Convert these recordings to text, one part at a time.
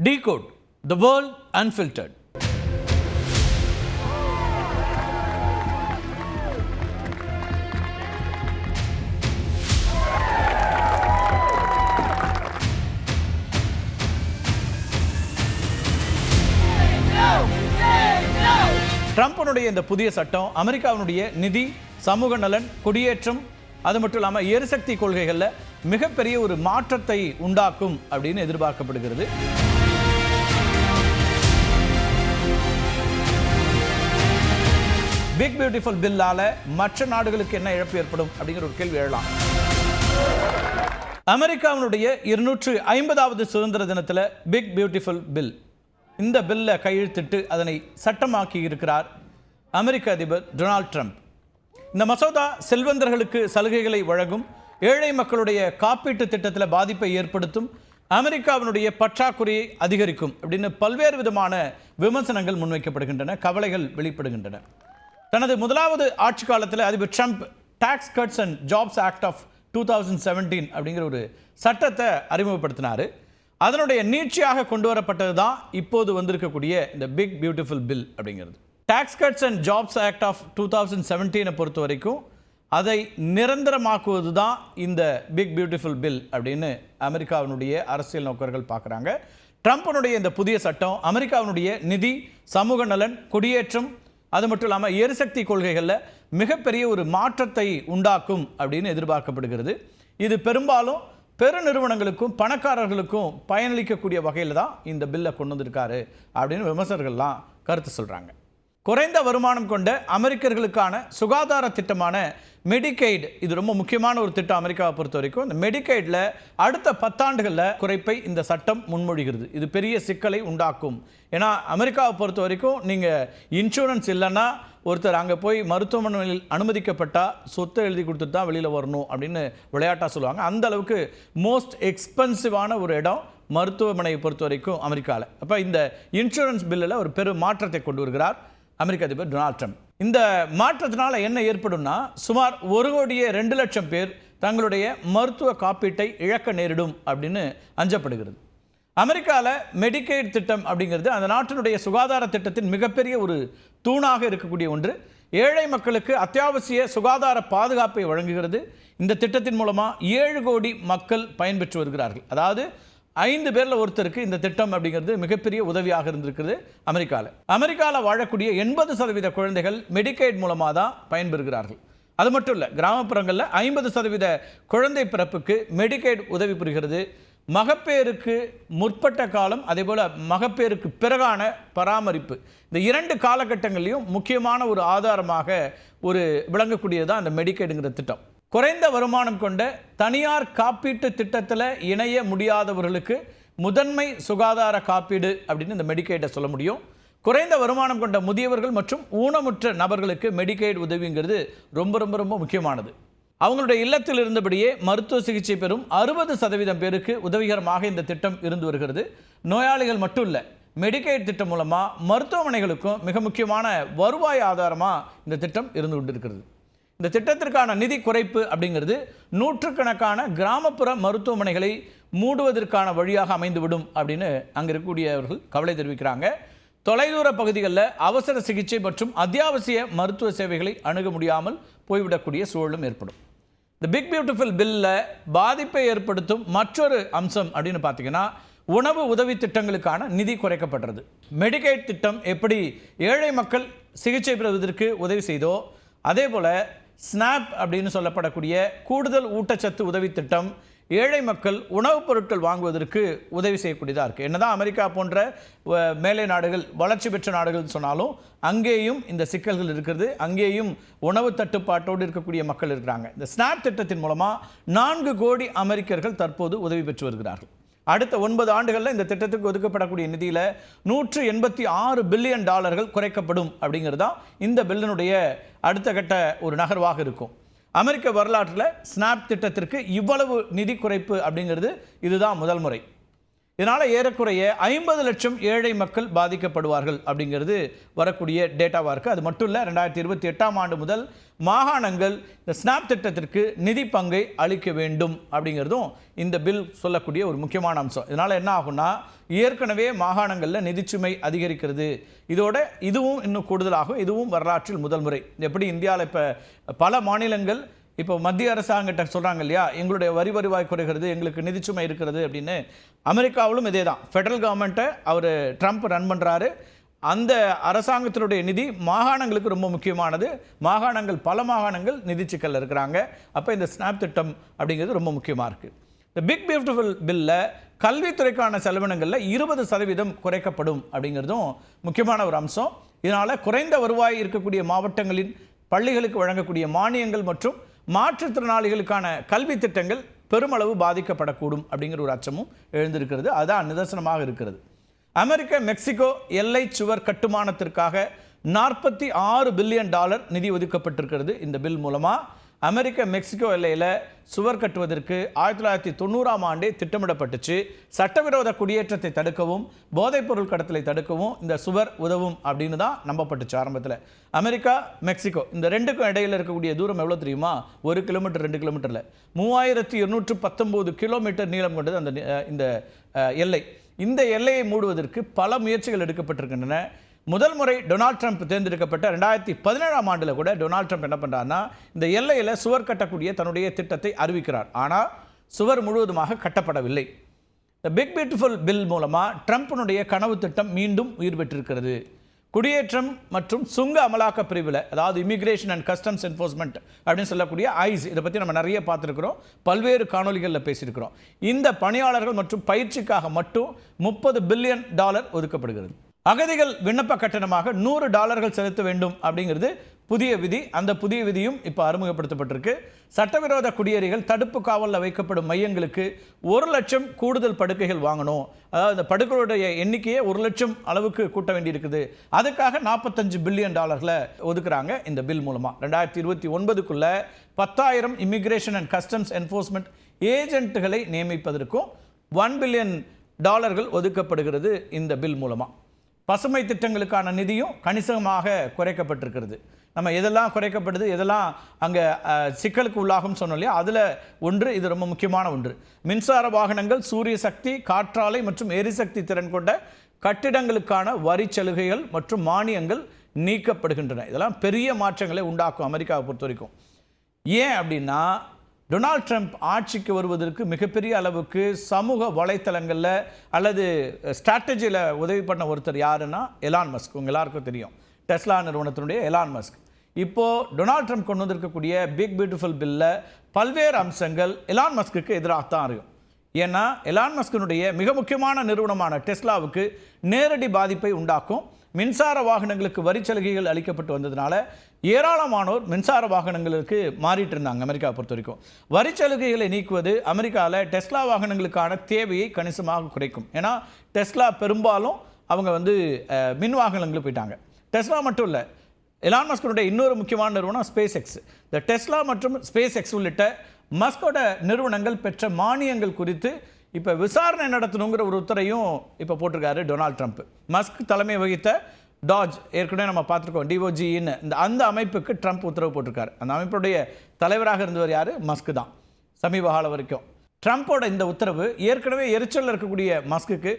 Decode the world unfiltered. ட்ரம்ப்னுடைய இந்த புதிய சட்டம் அமெரிக்காவினுடைய நிதி, சமூக நலன், குடியேற்றம், அது மட்டும் இல்லாமல் எரிசக்தி கொள்கைகளில் மிகப்பெரிய ஒரு மாற்றத்தை உண்டாக்கும் அப்படின்னு எதிர்பார்க்கப்படுகிறது. பிக் பியூட்டிஃபுல் பில்லால மற்ற நாடுகளுக்கு என்ன இழப்பு ஏற்படும் அப்படிங்கிற ஒரு கேள்வி எழலாம். அமெரிக்காவினுடைய 250வது சுதந்திர தினத்தில் பிக் பியூட்டிஃபுல் பில், இந்த பில்லை கையெழுத்திட்டு அதனை சட்டமாக்கி இருக்கிறார் அமெரிக்க அதிபர் டொனால்ட் ட்ரம்ப். இந்த மசோதா செல்வந்தர்களுக்கு சலுகைகளை வழங்கும், ஏழை மக்களுடைய காப்பீட்டு திட்டத்தில் பாதிப்பை ஏற்படுத்தும், அமெரிக்காவினுடைய பற்றாக்குறையை அதிகரிக்கும் அப்படின்னு பல்வேறு விதமான விமர்சனங்கள் முன்வைக்கப்படுகின்றன, கவலைகள் வெளிப்படுகின்றன. தனது முதலாவது ஆட்சி காலத்தில் அதிபர் Trump tax cuts and jobs act of 2017 அப்படிங்கிற ஒரு சட்டத்தை அறிமுகப்படுத்தினார். அதனுடைய நீட்சியாக கொண்டு வரப்பட்டது தான் இப்போது வந்திருக்கக்கூடிய இந்த பிக் பியூட்டிஃபுல் பில் அப்படிங்கிறது. Tax cuts and jobs act of 2017 பொறுத்த வரைக்கும் அதை நிரந்தரமாக்குவது தான் இந்த பிக் பியூட்டிஃபுல் பில் அப்படின்னு அமெரிக்காவினுடைய அரசியல் நோக்கர்கள் பார்க்குறாங்க. ட்ரம்ப்னுடைய இந்த புதிய சட்டம் அமெரிக்காவினுடைய நிதி, சமூக நலன், குடியேற்றம், அது மட்டும் இல்லாமல் எரிசக்தி கொள்கைகளில் மிகப்பெரிய ஒரு மாற்றத்தை உண்டாக்கும் அப்படின்னு எதிர்பார்க்கப்படுகிறது. இது பெரும்பாலும் பெருநிறுவனங்களுக்கும் பணக்காரர்களுக்கும் பயனளிக்கக்கூடிய வகையில் தான் இந்த பில்லை கொண்டு வந்திருக்காரு அப்படின்னு விமர்சகர்கள்லாம் கருத்து சொல்கிறாங்க. குறைந்த வருமானம் கொண்ட அமெரிக்கர்களுக்கான சுகாதார திட்டமான மெடிக்கெய்டு, இது ரொம்ப முக்கியமான ஒரு திட்டம் அமெரிக்காவை பொறுத்த வரைக்கும். இந்த மெடிக்கெய்டில் அடுத்த 10 ஆண்டுகளில் குறைப்பை இந்த சட்டம் முன்மொழிகிறது. இது பெரிய சிக்கலை உண்டாக்கும். ஏன்னா அமெரிக்காவை பொறுத்த வரைக்கும் நீங்கள் இன்சூரன்ஸ் இல்லைன்னா ஒருத்தர் அங்கே போய் மருத்துவமனையில் அனுமதிக்கப்பட்டால் சொத்தை எழுதி கொடுத்துட்டு தான் வெளியில் வரணும் அப்படின்னு விளையாட்டாக சொல்லுவாங்க. அந்த அளவுக்கு மோஸ்ட் எக்ஸ்பென்சிவான ஒரு இடம் மருத்துவமனையை பொறுத்த வரைக்கும் அமெரிக்காவில். அப்போ இந்த இன்சூரன்ஸ் பில்லில் ஒரு பெரும் மாற்றத்தை கொண்டு வருகிறார் அமெரிக்க அதிபர் டொனால்ட் ட்ரம்ப். இந்த மாற்றத்தினால என்ன ஏற்படும்னா, சுமார் 1,02,00,000 பேர் தங்களுடைய மருத்துவ காப்பீட்டை இழக்க நேரிடும் அப்படின்னு அஞ்சப்படுகிறது. அமெரிக்காவில் மெடிக்கெய்ட் திட்டம் அப்படிங்கிறது அந்த நாட்டினுடைய சுகாதார திட்டத்தின் மிகப்பெரிய ஒரு தூணாக இருக்கக்கூடிய ஒன்று. ஏழை மக்களுக்கு அத்தியாவசிய சுகாதார பாதுகாப்பை வழங்குகிறது. இந்த திட்டத்தின் மூலமாக 7 கோடி மக்கள் பயன்பெற்று வருகிறார்கள். அதாவது 5 பேரில் ஒருத்தருக்கு இந்த திட்டம் அப்படிங்கிறது மிகப்பெரிய உதவியாக இருந்திருக்கிறது அமெரிக்காவில் வாழக்கூடிய 80% குழந்தைகள் மெடிக்கெய்ட் மூலமாக தான் பயன்பெறுகிறார்கள். அது மட்டும் இல்லை, கிராமப்புறங்களில் 50% குழந்தை பிறப்புக்கு மெடிக்கெய்ட் உதவி புரிகிறது. மகப்பேறுக்கு முற்பட்ட காலம், அதே போல் மகப்பேறுக்கு பிறகான பராமரிப்பு, இந்த 2 காலகட்டங்களையும் முக்கியமான ஒரு ஆதாரமாக ஒரு விளங்கக்கூடியது தான் இந்த மெடிக்கெய்டுங்கிற திட்டம். குறைந்த வருமானம் கொண்ட தனியார் காப்பீட்டு திட்டத்தில் இணைய முடியாதவர்களுக்கு முதன்மை சுகாதார காப்பீடு அப்படின்னு இந்த மெடிக்கெய்டை சொல்ல முடியும். குறைந்த வருமானம் கொண்ட முதியவர்கள் மற்றும் ஊனமுற்ற நபர்களுக்கு மெடிக்கெய்டு உதவிங்கிறது ரொம்ப ரொம்ப ரொம்ப முக்கியமானது. அவங்களுடைய இல்லத்தில் இருந்தபடியே மருத்துவ சிகிச்சை பெறும் 60% பேருக்கு உதவிகரமாக இந்த திட்டம் இருந்து வருகிறது. நோயாளிகள் மட்டும் இல்லை, மெடிக்கெய்ட் திட்டம் மூலமாக மருத்துவமனைகளுக்கும் மிக முக்கியமான வருவாய் ஆதாரமாக இந்த திட்டம் இருந்து கொண்டிருக்கிறது. இந்த திட்டத்திற்கான நிதி குறைப்பு அப்படிங்கிறது நூற்றுக்கணக்கான கிராமப்புற மருத்துவமனைகளை மூடுவதற்கான வழியாக அமைந்துவிடும் அப்படின்னு அங்கே இருக்கக்கூடியவர்கள் கவலை தெரிவிக்கிறாங்க. தொலைதூர பகுதிகளில் அவசர சிகிச்சை மற்றும் அத்தியாவசிய மருத்துவ சேவைகளை அணுக முடியாமல் போய்விடக்கூடிய சூழலும் ஏற்படும். இந்த பிக் பியூட்டிஃபுல் பில்லில் பாதிப்பை ஏற்படுத்தும் மற்றொரு அம்சம் அப்படின்னு பார்த்தீங்கன்னா, உணவு உதவி திட்டங்களுக்கான நிதி குறைக்கப்படுறது. மெடிக்கெய்ட் திட்டம் எப்படி ஏழை மக்கள் சிகிச்சை பெறுவதற்கு உதவி செய்தோ, அதே போல் ஸ்னாப் அப்படின்னு சொல்லப்படக்கூடிய கூடுதல் ஊட்டச்சத்து உதவி திட்டம் ஏழை மக்கள் உணவுப் பொருட்கள் வாங்குவதற்கு உதவி செய்யக்கூடியதாக இருக்குது. என்னதான் அமெரிக்கா போன்ற மேலை நாடுகள், வளர்ச்சி பெற்ற நாடுகள் சொன்னாலும் அங்கேயும் இந்த சிக்கல்கள் இருக்கிறது. அங்கேயும் உணவு தட்டுப்பாட்டோடு இருக்கக்கூடிய மக்கள் இருக்கிறாங்க. இந்த ஸ்னாப் திட்டத்தின் மூலமாக 4 கோடி அமெரிக்கர்கள் தற்போது உதவி பெற்று வருகிறார்கள். அடுத்த 9 ஆண்டுகளில் இந்த திட்டத்துக்கு ஒதுக்கப்படக்கூடிய நிதியில் $186 பில்லியன் குறைக்கப்படும் அப்படிங்கிறது தான் இந்த பில்லினுடைய அடுத்த கட்ட ஒரு நகர்வாக இருக்கும். அமெரிக்க வரலாற்றில் ஸ்னாப் திட்டத்திற்கு இவ்வளவு நிதி குறைப்பு அப்படிங்கிறது இதுதான் முதல் முறை. இதனால் ஏறக்குறைய 50 லட்சம் ஏழை மக்கள் பாதிக்கப்படுவார்கள் அப்படிங்கிறது வரக்கூடிய டேட்டாவாக இருக்குது. அது மட்டும் இல்லை, 2028ஆம் ஆண்டு முதல் மாகாணங்கள் இந்த ஸ்னாப் திட்டத்திற்கு நிதி பங்கை அளிக்க வேண்டும் அப்படிங்கிறதும் இந்த பில் சொல்லக்கூடிய ஒரு முக்கியமான அம்சம். இதனால் என்ன ஆகும்னா, ஏற்கனவே மாகாணங்களில் நிதிச்சுமை அதிகரிக்கிறது, இதோட இதுவும் இன்னும் கூடுதலாகும். இதுவும் வரலாற்றில் முதல் முறை. எப்படி இந்தியாவில் இப்போ பல மாநிலங்கள் இப்போ மத்திய அரசாங்கிட்ட சொல்கிறாங்க இல்லையா, எங்களுடைய வரி வருவாய் குறைகிறது, எங்களுக்கு நிதிச்சுமை இருக்கிறது அப்படின்னு. அமெரிக்காவிலும் இதே தான். ஃபெடரல் கவர்மெண்ட்டை அவர் ட்ரம்ப் ரன் பண்ணுறாரு. அந்த அரசாங்கத்தினுடைய நிதி மாகாணங்களுக்கு ரொம்ப முக்கியமானது. பல மாகாணங்கள் நிதி சிக்கலில் இருக்கிறாங்க. அப்போ இந்த ஸ்னாப் திட்டம் அப்படிங்கிறது ரொம்ப முக்கியமாக இருக்குது. இந்த பிக் பியூட்டிஃபுல் பில்லில் கல்வித்துறைக்கான செலவினங்களில் 20% குறைக்கப்படும் அப்படிங்கிறதும் முக்கியமான ஒரு அம்சம். இதனால் குறைந்த வருவாய் இருக்கக்கூடிய மாவட்டங்களின் பள்ளிகளுக்கு வழங்கக்கூடிய மானியங்கள் மற்றும் மாற்றுத்திறனாளிகளுக்கான கல்வி திட்டங்கள் பெருமளவு பாதிக்கப்படக்கூடும் அப்படிங்கிற ஒரு அச்சமும் எழுந்திருக்கிறது. அதுதான் நிதர்சனமாக இருக்கிறது. அமெரிக்க மெக்சிகோ எல்லை சுவர் கட்டுமானத்திற்காக $46 பில்லியன் நிதி ஒதுக்கப்பட்டிருக்கிறது. இந்த பில் மூலமாக அமெரிக்க மெக்சிகோ எல்லையில் சுவர் கட்டுவதற்கு 1990ஆம் ஆண்டே திட்டமிடப்பட்டுச்சு. சட்டவிரோத குடியேற்றத்தை தடுக்கவும் போதைப்பொருள் கடத்தலை தடுக்கவும் இந்த சுவர் உதவும் அப்படின்னு தான் நம்பப்பட்டுச்சு ஆரம்பத்தில். அமெரிக்கா மெக்சிகோ இந்த ரெண்டுக்கும் இடையில் இருக்கக்கூடிய தூரம் எவ்வளோ தெரியுமா? 1 கிலோமீட்டர் 2 கிலோமீட்டரில் 3219 கிலோமீட்டர் நீளம் கொண்டது அந்த இந்த எல்லை. இந்த எல்லையை மூடுவதற்கு பல முயற்சிகள் எடுக்கப்பட்டிருக்கின்றன. முதல் முறை டொனால்ட் ட்ரம்ப் தேர்ந்தெடுக்கப்பட்ட 2017ஆம் ஆண்டில் கூட டொனால்ட் ட்ரம்ப் என்ன பண்ணுறாருன்னா, இந்த எல்லையில் சுவர் கட்டக்கூடிய தன்னுடைய திட்டத்தை அறிவிக்கிறார். ஆனால் சுவர் முழுவதுமாக கட்டப்படவில்லை. இந்த பிக் பியூட்டிஃபுல் பில் மூலமாக ட்ரம்ப்பினுடைய கனவு திட்டம் மீண்டும் உயிர் பெற்றிருக்கிறது. குடியேற்றம் மற்றும் சுங்க அமலாக்க பிரிவில், அதாவது இமிகிரேஷன் அண்ட் கஸ்டம்ஸ் என்ஃபோர்ஸ்மெண்ட் அப்படின்னு சொல்லக்கூடிய ஐஸ், இதை பற்றி நம்ம நிறைய பார்த்துருக்கிறோம், பல்வேறு காணொலிகளில் பேசியிருக்கிறோம். இந்த பணியாளர்கள் மற்றும் பயிற்சிக்காக மட்டும் $30 பில்லியன் ஒதுக்கப்படுகிறது. அகதிகள் விண்ணப்ப கட்டணமாக $100 செலுத்த வேண்டும் அப்படிங்கிறது புதிய விதி. அந்த புதிய விதியும் இப்போ அறிமுகப்படுத்தப்பட்டிருக்கு. சட்டவிரோத குடியேறிகள் தடுப்பு காவலில் வைக்கப்படும் மையங்களுக்கு 1 லட்சம் கூடுதல் படுக்கைகள் வாங்கணும். அதாவது இந்த படுக்கைகளுடைய எண்ணிக்கையை 1 லட்சம் அளவுக்கு கூட்ட வேண்டியிருக்குது. அதுக்காக $45 பில்லியன் ஒதுக்குறாங்க இந்த பில் மூலமாக. 2029க்குள்ள 10,000 இமிகிரேஷன் அண்ட் கஸ்டம்ஸ் என்ஃபோர்ஸ்மெண்ட் ஏஜென்ட்டுகளை நியமிப்பதற்கும் $1 பில்லியன் ஒதுக்கப்படுகிறது இந்த பில் மூலமாக. பசுமை திட்டங்களுக்கான நிதியும் கணிசமாக குறைக்கப்பட்டிருக்கிறது. நம்ம எதெல்லாம் குறைக்கப்படுது, எதெல்லாம் அங்கே சிக்கலுக்கு உள்ளாகும் சொன்னோம் இல்லையா, அதில் ஒன்று இது ரொம்ப முக்கியமான ஒன்று. மின்சார வாகனங்கள், சூரிய சக்தி, காற்றாலை மற்றும் எரிசக்தி திறன் கொண்ட கட்டிடங்களுக்கான வரி சலுகைகள் மற்றும் மானியங்கள் நீக்கப்படுகின்றன. இதெல்லாம் பெரிய மாற்றங்களை உண்டாக்கும் அமெரிக்காவை பொறுத்த வரைக்கும். ஏன் அப்படின்னா, டொனால்ட் ட்ரம்ப் ஆட்சிக்கு வருவதற்கு மிகப்பெரிய அளவுக்கு சமூக வலைத்தளங்களில் அல்லது ஸ்ட்ராட்டஜியில் உதவி பண்ண ஒருத்தர் யாருன்னா எலான் மஸ்க். உங்கள் எல்லாருக்கும் தெரியும், டெஸ்லா நிறுவனத்தினுடைய எலான் மஸ்க். இப்போது டொனால்ட் ட்ரம்ப் கொண்டு வந்திருக்கக்கூடிய பிக் பியூட்டிஃபுல் பில்லில் பல்வேறு அம்சங்கள் எலான் மஸ்க்கு எதிராகத்தான் அறியும். ஏன்னா எலான் மஸ்கினுடைய மிக முக்கியமான நிறுவனமான டெஸ்லாவுக்கு நேரடி பாதிப்பை உண்டாக்கும். மின்சார வாகனங்களுக்கு வரி சலுகைகள் அளிக்கப்பட்டு வந்ததுனால ஏராளமானோர் மின்சார வாகனங்களுக்கு மாறிட்டு இருந்தாங்க. அமெரிக்காவை பொறுத்த வரைக்கும் வரி சலுகைகளை நீக்குவது அமெரிக்காவில் டெஸ்லா வாகனங்களுக்கான தேவையை கணிசமாக குறைக்கும். ஏன்னா டெஸ்லா பெரும்பாலும் அவங்க மின் வாகனங்களுக்கு போயிட்டாங்க. டெஸ்லா மட்டும் இல்லை, எலான் மஸ்கனுடைய இன்னொரு முக்கியமான நிறுவனம் ஸ்பேஸ் எக்ஸ். இந்த டெஸ்லா மற்றும் ஸ்பேஸ் எக்ஸ் உள்ளிட்ட மஸ்கோட நிறுவனங்கள் பெற்ற மானியங்கள் குறித்து இப்போ விசாரணை நடத்தணுங்கிற ஒரு உத்தரையும் இப்போ போட்டிருக்காரு டொனால்ட் ட்ரம்ப். மஸ்க் தலைமை வகித்த டாஜ், ஏற்கனவே நம்ம பார்த்துருக்கோம், டிஓஜின்னு அந்த அமைப்புக்கு ட்ரம்ப் உத்தரவு போட்டிருக்காரு. அந்த அமைப்புடைய தலைவராக இருந்தவர் யார்? மஸ்க் தான் சமீப காலம் வரைக்கும். ட்ரம்ப்போட இந்த உத்தரவு ஏற்கனவே எரிச்சல் இருக்கக்கூடிய மஸ்க்கு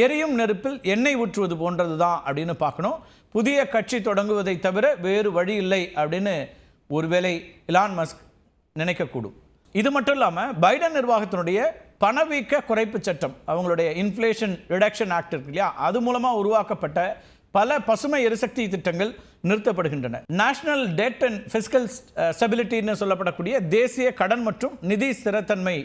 எரியும் நெருப்பில் எண்ணெய் ஊற்றுவது போன்றது தான் அப்படின்னு பார்க்கணும். புதிய கட்சி தொடங்குவதை தவிர வேறு வழி இல்லை அப்படின்னு ஒருவேளை எலான் மஸ்க் நினைக்கக்கூடும். இது மட்டும் இல்லாமல் பைடன் நிர்வாகத்தினுடைய பணவீக்க குறைப்பு சட்டம், அவங்களுடைய இன்ஃப்ளேஷன் ரிடக்ஷன் ஆக்ட் இருக்கு இல்லையா, அது மூலமாக உருவாக்கப்பட்ட பல பசுமை எரிசக்தி திட்டங்கள் நிறுத்தப்படுகின்றன. நேஷனல் டெட் அண்ட் ஃபிஸ்கல் ஸ்டெபிலிட்டின்னு சொல்லப்படக்கூடிய தேசிய கடன் மற்றும் நிதி ஸ்திரத்தன்மை,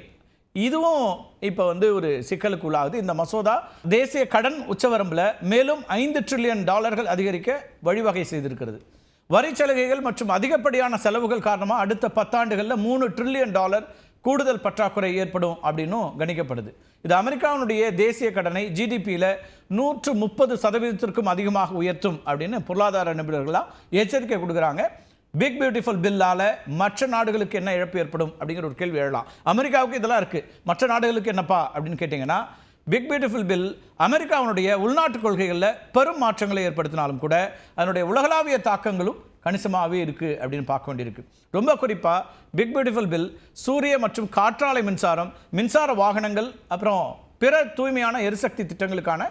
இதுவும் இப்போ ஒரு சிக்கலுக்கு உள்ளாகுது. இந்த மசோதா தேசிய கடன் உச்சவரம்பில் மேலும் $5 ட்ரில்லியன் அதிகரிக்க வழிவகை செய்திருக்கிறது. வரி சலுகைகள் மற்றும் அதிகப்படியான செலவுகள் காரணமாக அடுத்த 10 ஆண்டுகளில் $3 ட்ரில்லியன் கூடுதல் பற்றாக்குறை ஏற்படும் அப்படின்னும் கணிக்கப்படுது. இது அமெரிக்காவினுடைய தேசிய கடனை ஜிடிபியில் 130% அதிகமாக உயர்த்தும் அப்படின்னு பொருளாதார நிபுணர்களாக எச்சரிக்கை கொடுக்குறாங்க. பிக் பியூட்டிஃபுல் பில்லால் மற்ற நாடுகளுக்கு என்ன இழப்பு ஏற்படும் அப்படிங்கிற ஒரு கேள்வி எழலாம். அமெரிக்காவுக்கு இதெல்லாம் இருக்குது, மற்ற நாடுகளுக்கு என்னப்பா அப்படின்னு கேட்டிங்கன்னா, பிக் பியூட்டிஃபுல் பில் அமெரிக்காவினுடைய உள்நாட்டு கொள்கைகளில் பெரும் மாற்றங்களை ஏற்படுத்தினாலும் கூட அதனுடைய உலகளாவிய தாக்கங்களும் கணிசமாகவே இருக்குது அப்படின்னு பார்க்க வேண்டியிருக்கு. ரொம்ப குறிப்பாக பிக் பியூட்டிஃபுல் பில் சூரிய மற்றும் காற்றாலை மின்சார வாகனங்கள் அப்புறம் பிற தூய்மையான எரிசக்தி திட்டங்களுக்கான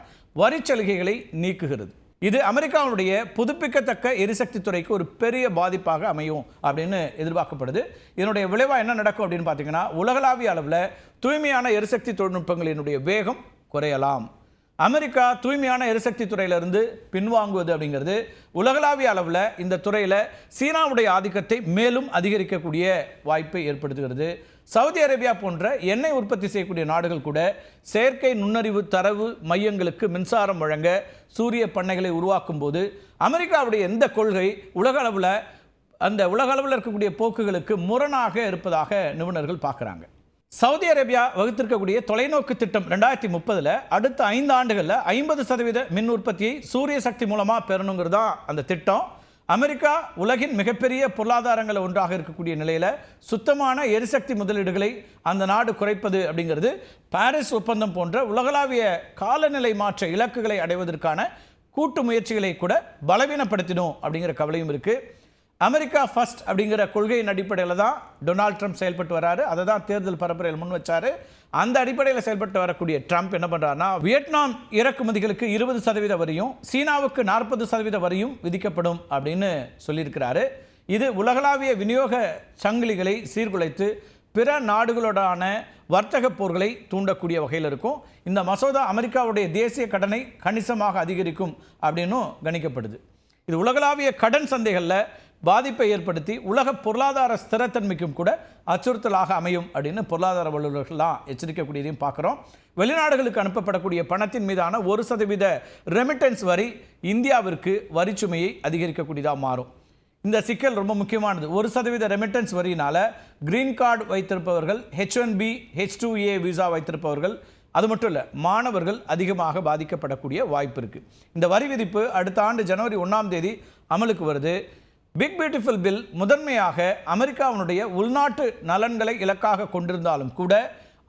வரி சலுகைகளை நீக்குகிறது. இது அமெரிக்காவுடைய புதுப்பிக்கத்தக்க எரிசக்தி துறைக்கு ஒரு பெரிய பாதிப்பாக அமையும் அப்படின்னு எதிர்பார்க்கப்படுது. இதனுடைய விளைவாக என்ன நடக்கும் அப்படின்னு பார்த்தீங்கன்னா, உலகளாவிய அளவில் தூய்மையான எரிசக்தி தொழில்நுட்பங்களினுடைய வேகம் குறையலாம். அமெரிக்கா தூய்மையான எரிசக்தி துறையிலிருந்து பின்வாங்குவது அப்படிங்கிறது உலகளாவிய அளவில் இந்த துறையில் சீனாவுடைய ஆதிக்கத்தை மேலும் அதிகரிக்கக்கூடிய வாய்ப்பை ஏற்படுத்துகிறது. சவுதி அரேபியா போன்ற எண்ணெய் உற்பத்தி செய்யக்கூடிய நாடுகள் கூட செயற்கை நுண்ணறிவு தரவு மையங்களுக்கு மின்சாரம் வழங்க சூரிய பண்ணைகளை உருவாக்கும் போது அமெரிக்காவுடைய எந்த கொள்கை உலக அளவில் இருக்கக்கூடிய போக்குகளுக்கு முரணாக இருப்பதாக நிபுணர்கள் பார்க்குறாங்க. சவுதி அரேபியா வகுத்திருக்கக்கூடிய தொலைநோக்கு திட்டம் 2030 அடுத்த 5 ஆண்டுகளில் 50% மின் உற்பத்தியை சூரிய சக்தி மூலமாக பெறணுங்கிறது தான் அந்த திட்டம். அமெரிக்கா உலகின் மிகப்பெரிய பொருளாதாரங்கள் ஒன்றாக இருக்கக்கூடிய நிலையில் சுத்தமான எரிசக்தி முதலீடுகளை அந்த நாடு குறைப்பது அப்படிங்கிறது பாரிஸ் ஒப்பந்தம் போன்ற உலகளாவிய காலநிலை மாற்ற இலக்குகளை அடைவதற்கான கூட்டு முயற்சிகளை கூட பலவீனப்படுத்தினோம் அப்படிங்கிற கவலையும் இருக்குது. அமெரிக்கா ஃபர்ஸ்ட் அப்படிங்கிற கொள்கையின் அடிப்படையில் தான் டொனால்ட் ட்ரம்ப் செயல்பட்டு வராரு. அதை தான் தேர்தல் பரப்புரையில் முன் வச்சார். அந்த அடிப்படையில் செயல்பட்டு வரக்கூடிய ட்ரம்ப் என்ன பண்ணுறாருன்னா, வியட்நாம் இறக்குமதிகளுக்கு 20% வரியும் சீனாவுக்கு 40% வரியும் விதிக்கப்படும் அப்படின்னு சொல்லியிருக்கிறாரு. இது உலகளாவிய விநியோக சங்கிலிகளை சீர்குலைத்து பிற நாடுகளோடான வர்த்தக போர்களை தூண்டக்கூடிய வகையில் இருக்கும். இந்த மசோதா அமெரிக்காவுடைய தேசிய கடனை கணிசமாக அதிகரிக்கும் அப்படின்னும் கணிக்கப்படுது. இது உலகளாவிய கடன் சந்தைகளில் பாதிப்பை ஏற்படுத்தி உலக பொருளாதார ஸ்திரத்தன்மைக்கும் கூட அச்சுறுத்தலாக அமையும் அப்படின்னு பொருளாதார வல்லுநர்கள்லாம் எச்சரிக்கக்கூடியதையும் பார்க்குறோம். வெளிநாடுகளுக்கு அனுப்பப்படக்கூடிய பணத்தின் மீதான 1% ரெமிட்டன்ஸ் வரி இந்தியாவிற்கு வரிச்சுமையை அதிகரிக்கக்கூடியதாக மாறும். இந்த சிக்கல் ரொம்ப முக்கியமானது. 1% ரெமிட்டன்ஸ் வரியினால் கிரீன் கார்டு வைத்திருப்பவர்கள், H1B H2A விசா வைத்திருப்பவர்கள், அது மட்டும் இல்லை மாணவர்கள் அதிகமாக பாதிக்கப்படக்கூடிய வாய்ப்பு இருக்குது. இந்த வரி விதிப்பு அடுத்த ஆண்டு ஜனவரி 1ஆம் தேதி அமலுக்கு வருது. பிக் பியூட்டிஃபுல் பில் முதன்மையாக அமெரிக்காவினுடைய உள்நாட்டு நலன்களை இலக்காக கொண்டிருந்தாலும் கூட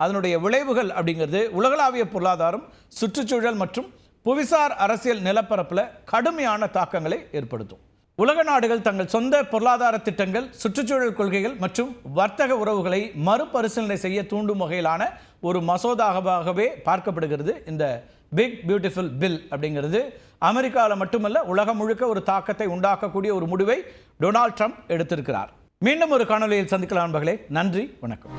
அதனுடைய விளைவுகள் அப்படிங்கிறது உலகளாவிய பொருளாதாரம், சுற்றுச்சூழல் மற்றும் புவிசார் அரசியல் நிலப்பரப்பில் கடுமையான தாக்கங்களை ஏற்படுத்தும். உலக நாடுகள் தங்கள் சொந்த பொருளாதார திட்டங்கள், சுற்றுச்சூழல் கொள்கைகள் மற்றும் வர்த்தக உறவுகளை மறுபரிசீலனை செய்ய தூண்டும் வகையிலான ஒரு மசோதாவாகவே பார்க்கப்படுகிறது இந்த பிக் பியூட்டிஃபுல் பில் அப்படிங்கிறது. அமெரிக்காவில் மட்டுமல்ல உலகம் முழுக்க ஒரு தாக்கத்தை உண்டாக்கக்கூடிய ஒரு முடிவை டொனால்ட் ட்ரம்ப் எடுத்திருக்கிறார். மீண்டும் ஒரு காணொலியில் சந்திக்கலாம் நண்பர்களே. நன்றி, வணக்கம்.